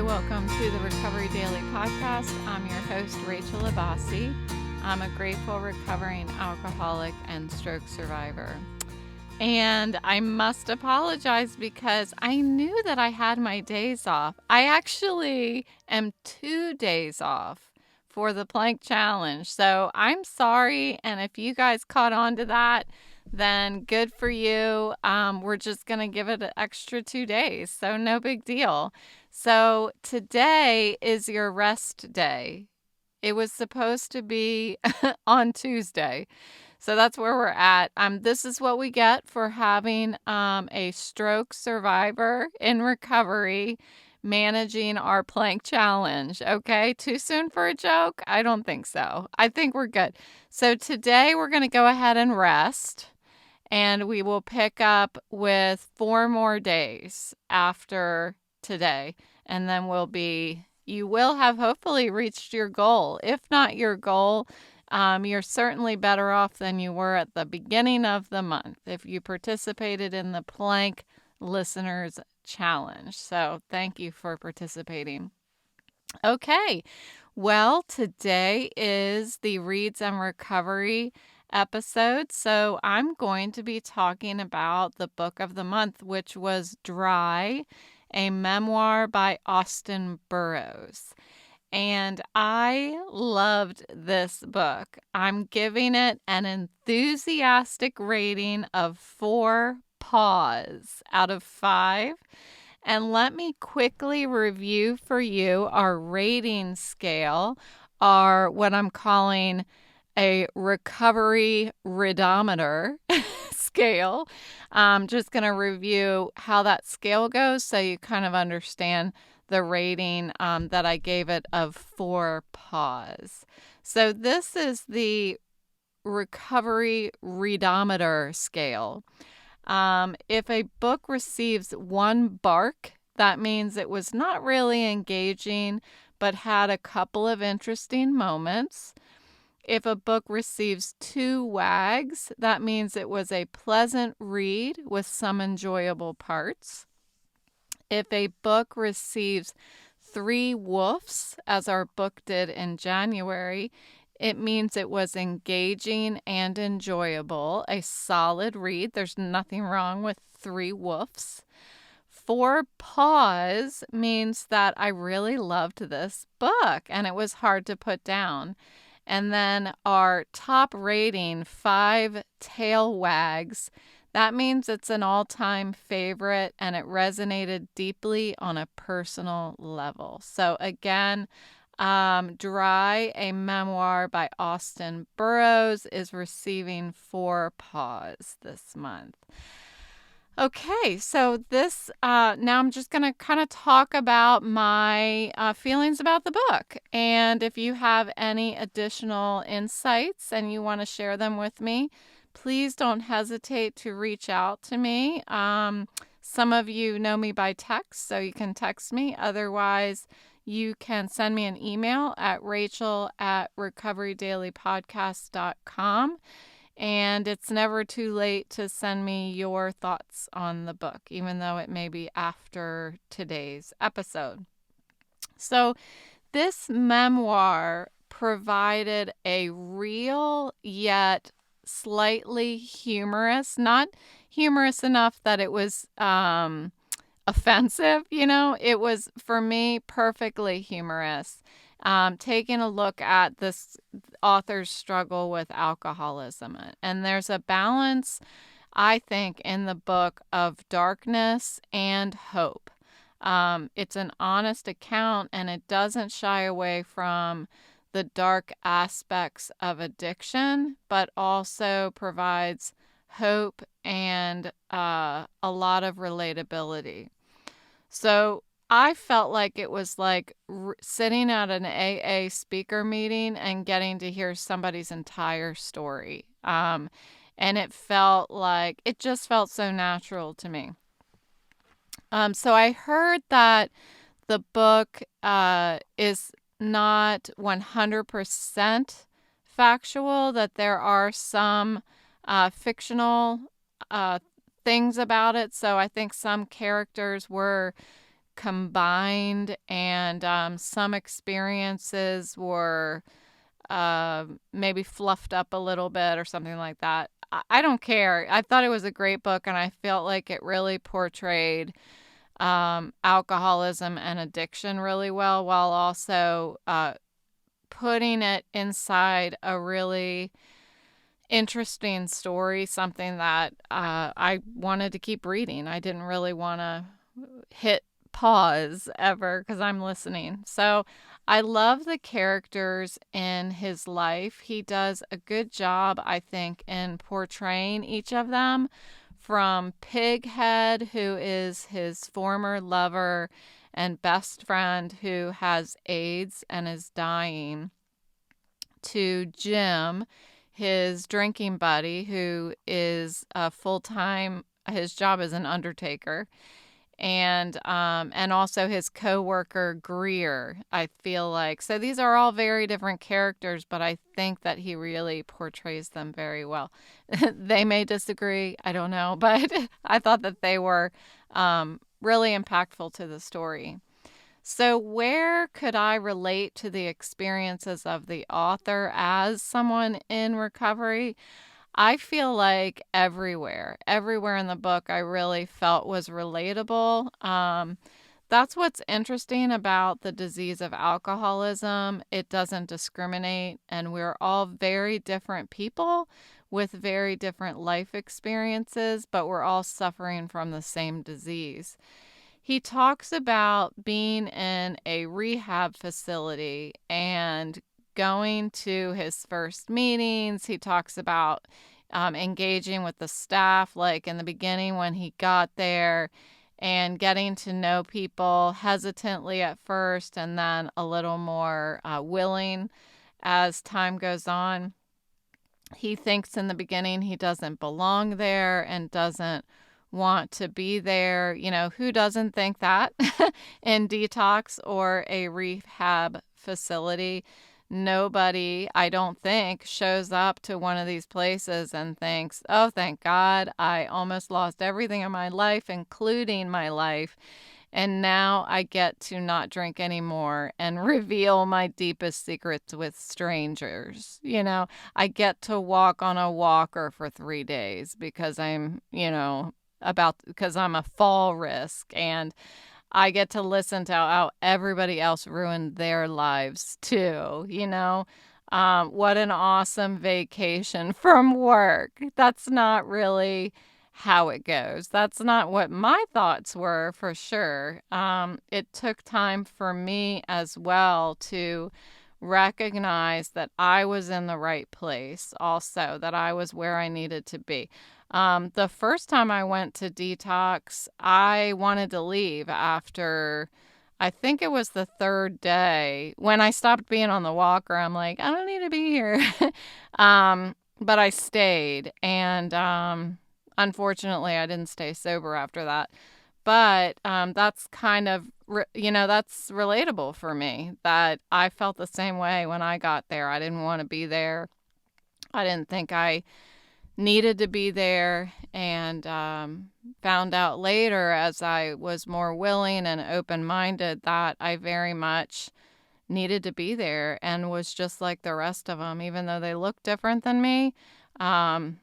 welcome to the Recovery Daily Podcast. I'm your host, Rachel Abbasi. I'm a grateful recovering alcoholic and stroke survivor. And I must apologize because I knew that I had my days off. I actually am 2 days off for the plank challenge. So I'm sorry. And if you guys caught on to that, then good for you. We're just going to give it an extra 2 days. So no big deal. So today is your rest day. It was supposed to be on Tuesday. So that's where we're at. This is what we get for having a stroke survivor in recovery managing our plank challenge. Okay, too soon for a joke? I don't think so. I think we're good. So today we're going to go ahead and rest, and we will pick up with 4 more days after today, and then you will have hopefully reached your goal. If not your goal, you're certainly better off than you were at the beginning of the month if you participated in the Plank Listeners Challenge. So thank you for participating. Okay, well, today is the Reads and Recovery episode. So I'm going to be talking about the book of the month, which was Dry, a memoir by Augusten Burroughs. And I loved this book. I'm giving it an enthusiastic rating of 4 Paws out of 5. And let me quickly review for you our rating scale, or what I'm calling a recovery readometer scale. I'm just going to review how that scale goes so you kind of understand the rating that I gave it of 4 Paws. So this is the recovery readometer scale. If a book receives 1 bark, that means it was not really engaging, but had a couple of interesting moments. If a book receives 2 wags, that means it was a pleasant read with some enjoyable parts. If a book receives 3 woofs, as our book did in January, it means it was engaging and enjoyable, a solid read. There's nothing wrong with 3 woofs. 4 Paws means that I really loved this book and it was hard to put down. And then our top rating, 5 tail wags, that means it's an all-time favorite and it resonated deeply on a personal level. So again, Dry, a memoir by Augusten Burroughs, is receiving 4 Paws this month. Okay, so this now I'm just going to kind of talk about my feelings about the book. And if you have any additional insights and you want to share them with me, please don't hesitate to reach out to me. Some of you know me by text, so you can text me. Otherwise, you can send me an email at rachel@recoverydailypodcast.com. And it's never too late to send me your thoughts on the book, even though it may be after today's episode. So this memoir provided a real yet slightly humorous, not humorous enough that it was offensive, it was, for me, perfectly humorous. Taking a look at this author's struggle with alcoholism. And there's a balance, I think, in the book of darkness and hope. It's an honest account, and it doesn't shy away from the dark aspects of addiction, but also provides hope and a lot of relatability. So I felt like it was like sitting at an AA speaker meeting and getting to hear somebody's entire story. And it just felt so natural to me. So I heard that the book is not 100% factual, that there are some fictional things about it. So I think some characters were combined, and some experiences were maybe fluffed up a little bit or something like that. I don't care. I thought it was a great book, and I felt like it really portrayed alcoholism and addiction really well, while also putting it inside a really interesting story, something that I wanted to keep reading. I didn't really want to hit pause ever because I'm listening. So I love the characters in his life. He does a good job, I think, in portraying each of them, from Pighead, who is his former lover and best friend who has AIDS and is dying, to Jim, his drinking buddy, who is a full-time, his job is an undertaker, and also his coworker Greer. I feel like, so these are all very different characters, but I think that he really portrays them very well. They may disagree, I don't know, but I thought that they were really impactful to the story. So, where could I relate to the experiences of the author as someone in recovery? I feel like everywhere in the book, I really felt was relatable. That's what's interesting about the disease of alcoholism. It doesn't discriminate, and we're all very different people with very different life experiences, but we're all suffering from the same disease. He talks about being in a rehab facility and going to his first meetings. He talks about engaging with the staff, like in the beginning when he got there, and getting to know people hesitantly at first and then a little more willing as time goes on. He thinks in the beginning he doesn't belong there and doesn't want to be there. You know, who doesn't think that in detox or a rehab facility? Nobody, I don't think, shows up to one of these places and thinks, oh, thank God, I almost lost everything in my life, including my life. And now I get to not drink anymore and reveal my deepest secrets with strangers. You know, I get to walk on a walker for 3 days because because I'm a fall risk, and I get to listen to how everybody else ruined their lives too, what an awesome vacation from work. That's not really how it goes. That's not what my thoughts were, for sure. It took time for me as well to recognize that I was in the right place, also, that I was where I needed to be. The first time I went to detox, I wanted to leave after, I think it was the third day. When I stopped being on the walker, I'm like, I don't need to be here. But I stayed, and unfortunately, I didn't stay sober after that. But that's kind of, that's relatable for me, that I felt the same way when I got there. I didn't want to be there. I didn't think I needed to be there, and found out later, as I was more willing and open-minded, that I very much needed to be there and was just like the rest of them. Even though they look different than me, I'm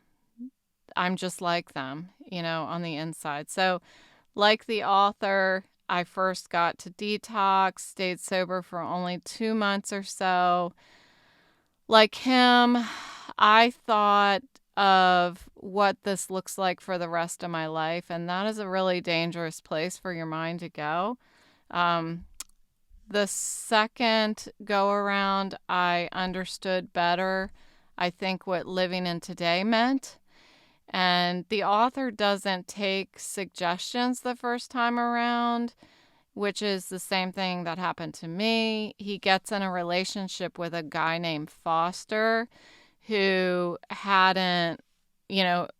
just like them, on the inside. So, like the author, I first got to detox, stayed sober for only 2 months or so. Like him, I thought of what this looks like for the rest of my life, and that is a really dangerous place for your mind to go. The second go around, I understood better, I think, what living in today meant. And the author doesn't take suggestions the first time around, which is the same thing that happened to me. He gets in a relationship with a guy named Foster, who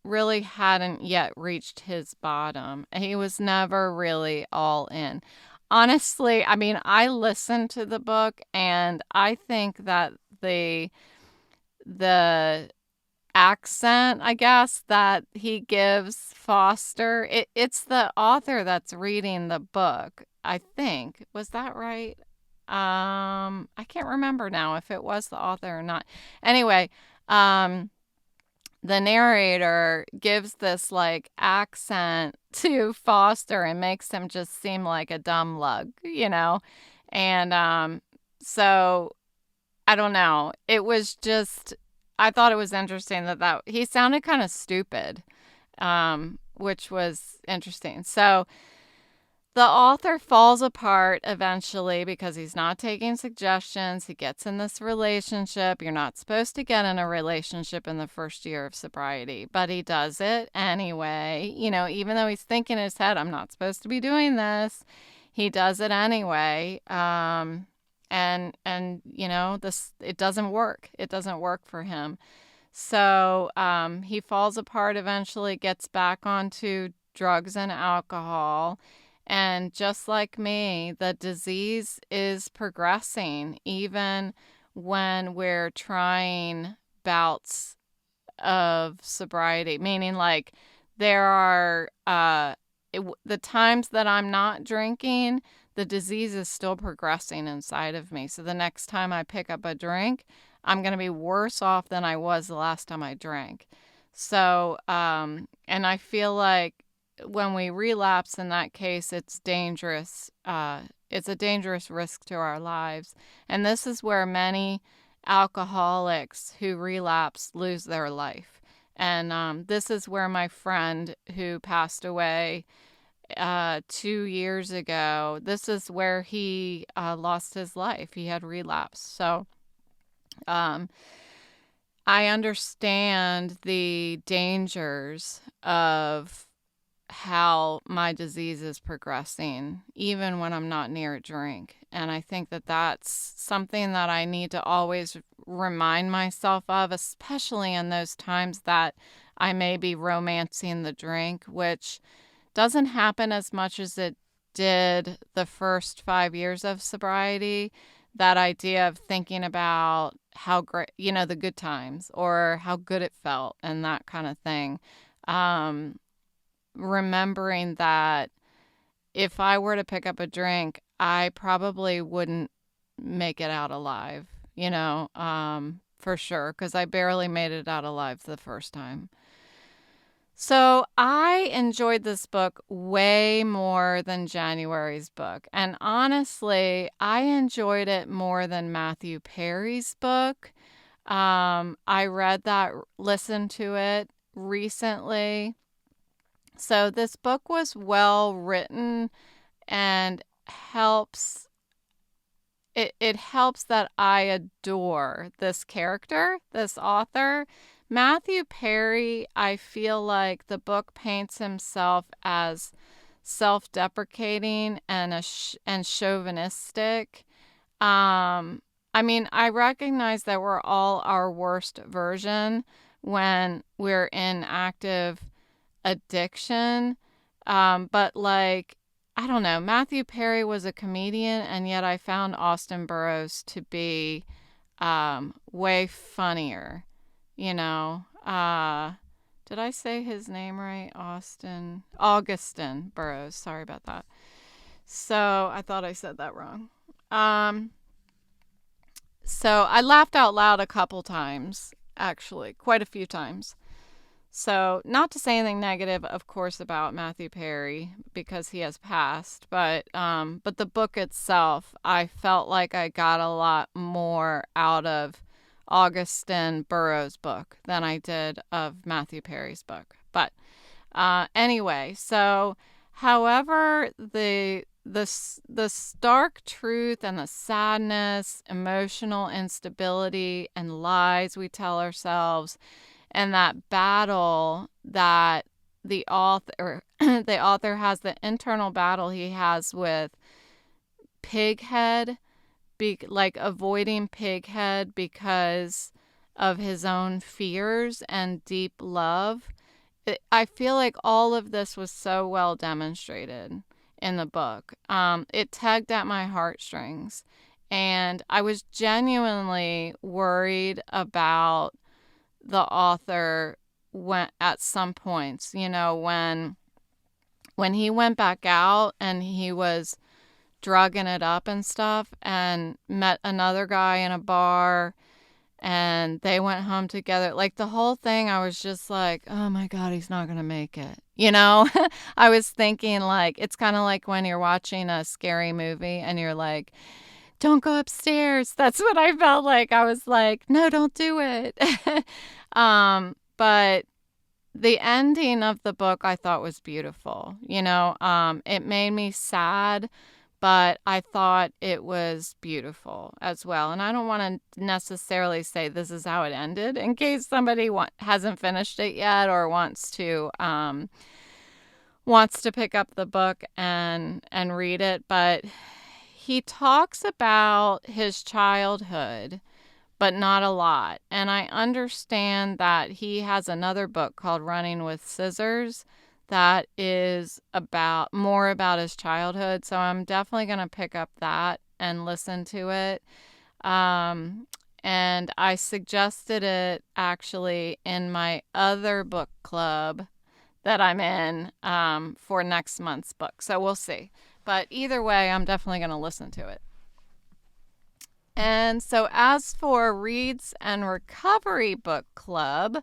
really hadn't yet reached his bottom. He was never really all in. Honestly, I mean, I listened to the book, and I think that the accent, I guess, that he gives Foster. It's the author that's reading the book, I think. Was that right? I can't remember now if it was the author or not. Anyway, the narrator gives this like accent to Foster and makes him just seem like a dumb lug, And so I don't know. It was just I thought it was interesting that he sounded kind of stupid, which was interesting. So the author falls apart eventually because he's not taking suggestions. He gets in this relationship. You're not supposed to get in a relationship in the first year of sobriety, but he does it anyway. Even though he's thinking in his head, I'm not supposed to be doing this, he does it anyway. And this it doesn't work. It doesn't work for him. So he falls apart eventually, gets back onto drugs and alcohol. And just like me, the disease is progressing even when we're trying bouts of sobriety, meaning like there are the times that I'm not drinking, the disease is still progressing inside of me. So the next time I pick up a drink, I'm going to be worse off than I was the last time I drank. So, and I feel like when we relapse in that case, it's dangerous. It's a dangerous risk to our lives. And this is where many alcoholics who relapse lose their life. And this is where my friend who passed away 2 years ago, this is where he lost his life. He had relapsed. So I understand the dangers of how my disease is progressing, even when I'm not near a drink. And I think that that's something that I need to always remind myself of, especially in those times that I may be romancing the drink, which doesn't happen as much as it did the first 5 years of sobriety. That idea of thinking about how great, the good times or how good it felt and that kind of thing. Remembering that if I were to pick up a drink, I probably wouldn't make it out alive, for sure, because I barely made it out alive the first time. So I enjoyed this book way more than January's book. And honestly, I enjoyed it more than Matthew Perry's book. I listened to it recently. So this book was well written and it helps that I adore this character, this author. Matthew Perry, I feel like the book paints himself as self-deprecating and chauvinistic. I recognize that we're all our worst version when we're in active addiction. But I don't know, Matthew Perry was a comedian, and yet I found Augusten Burroughs to be way funnier. Did I say his name right? Augusten Burroughs. Sorry about that. So I thought I said that wrong. So I laughed out loud a couple times, actually, quite a few times. So, not to say anything negative, of course, about Matthew Perry because he has passed, but the book itself, I felt like I got a lot more out of Augusten Burroughs' book than I did of Matthew Perry's book. But anyway, so however the stark truth and the sadness, emotional instability, and lies we tell ourselves, and that battle that the author has, the internal battle he has with Pighead, avoiding Pighead because of his own fears and deep love. I feel like all of this was so well demonstrated in the book. It tugged at my heartstrings, and I was genuinely worried about the author went at some points, when he went back out and he was drugging it up and stuff and met another guy in a bar and they went home together. Like the whole thing, I was just like, oh my God, he's not going to make it. I was thinking like, it's kind of like when you're watching a scary movie and you're like, don't go upstairs. That's what I felt like. I was like, no, don't do it. But the ending of the book I thought was beautiful. It made me sad, but I thought it was beautiful as well. And I don't want to necessarily say this is how it ended in case somebody hasn't finished it yet or wants to pick up the book and read it. But he talks about his childhood, but not a lot. And I understand that he has another book called Running with Scissors that is more about his childhood. So I'm definitely going to pick up that and listen to it. And I suggested it actually in my other book club that I'm in for next month's book. So we'll see. But either way, I'm definitely going to listen to it. And so as for Reads and Recovery Book Club,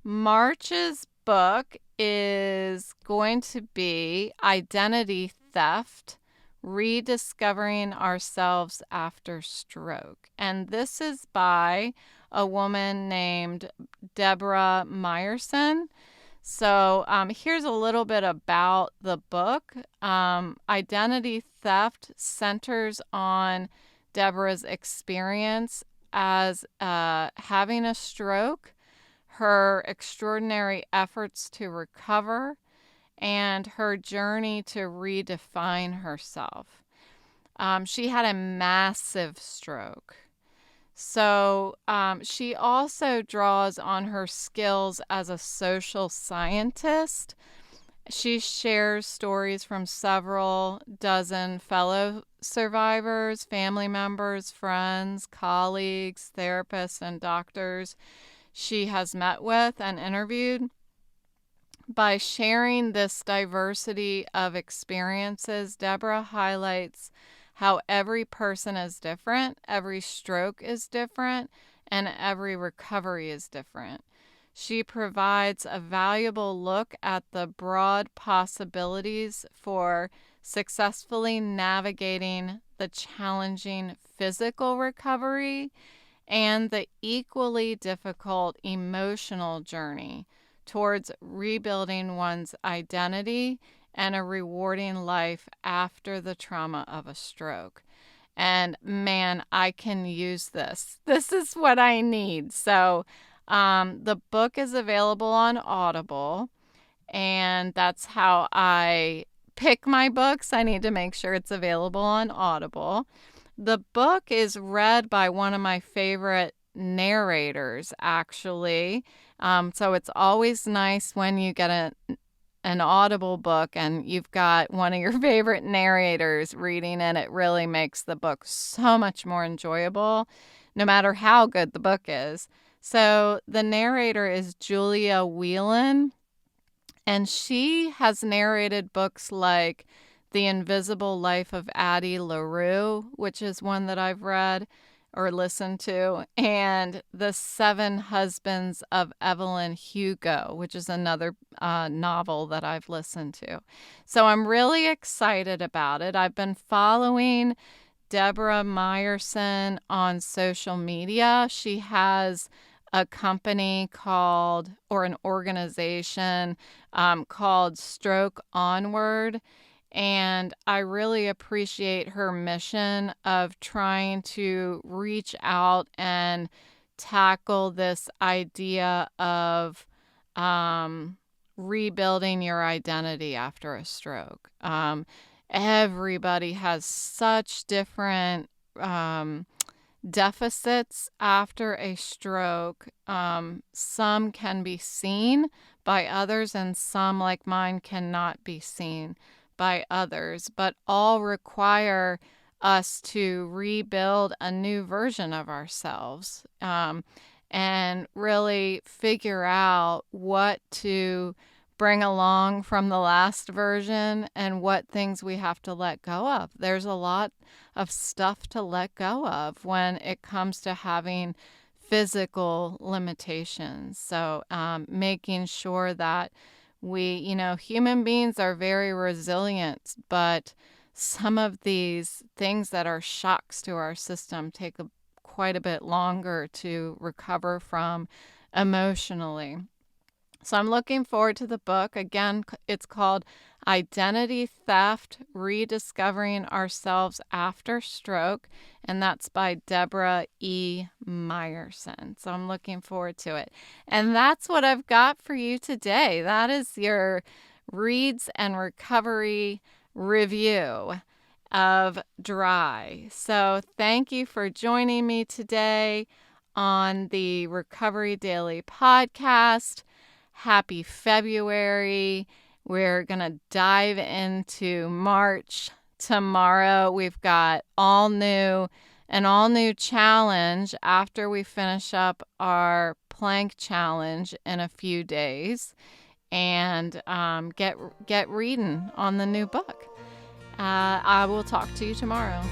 March's book is going to be Identity Theft, Rediscovering Ourselves After Stroke. And this is by a woman named Deborah Meyerson. So here's a little bit about the book. Identity Theft centers on Deborah's experience as having a stroke, her extraordinary efforts to recover, and her journey to redefine herself. She had a massive stroke. So she also draws on her skills as a social scientist. She shares stories from several dozen fellow survivors, family members, friends, colleagues, therapists, and doctors she has met with and interviewed. By sharing this diversity of experiences, Deborah highlights how every person is different, every stroke is different, and every recovery is different. She provides a valuable look at the broad possibilities for successfully navigating the challenging physical recovery and the equally difficult emotional journey towards rebuilding one's identity and a rewarding life after the trauma of a stroke. And man, I can use this. This is what I need. So the book is available on Audible, and that's how I pick my books. I need to make sure it's available on Audible. The book is read by one of my favorite narrators, actually. So it's always nice when you get an Audible book and you've got one of your favorite narrators reading it. It really makes the book so much more enjoyable, no matter how good the book is. So the narrator is Julia Whelan, and she has narrated books like The Invisible Life of Addie LaRue, which is one that I've read or listened to, and The Seven Husbands of Evelyn Hugo, which is another novel that I've listened to. So I'm really excited about it. I've been following Deborah Meyerson on social media. She has a company or an organization called Stroke Onward. And I really appreciate her mission of trying to reach out and tackle this idea of rebuilding your identity after a stroke. Everybody has such different deficits after a stroke. Some can be seen by others, and some, like mine, cannot be seen by others, but all require us to rebuild a new version of ourselves. and really figure out what to bring along from the last version and what things we have to let go of. There's a lot of stuff to let go of when it comes to having physical limitations. So making sure that human beings are very resilient, but some of these things that are shocks to our system take quite a bit longer to recover from emotionally. So I'm looking forward to the book. Again, it's called Identity Theft, Rediscovering Ourselves After Stroke, and that's by Deborah E. Meyerson. So I'm looking forward to it. And that's what I've got for you today. That is your Reads and Recovery review of Dry. So thank you for joining me today on the Recovery Daily podcast. Happy February. We're going to dive into March tomorrow. We've got an all new challenge after we finish up our plank challenge in a few days, and get reading on the new book. I will talk to you tomorrow.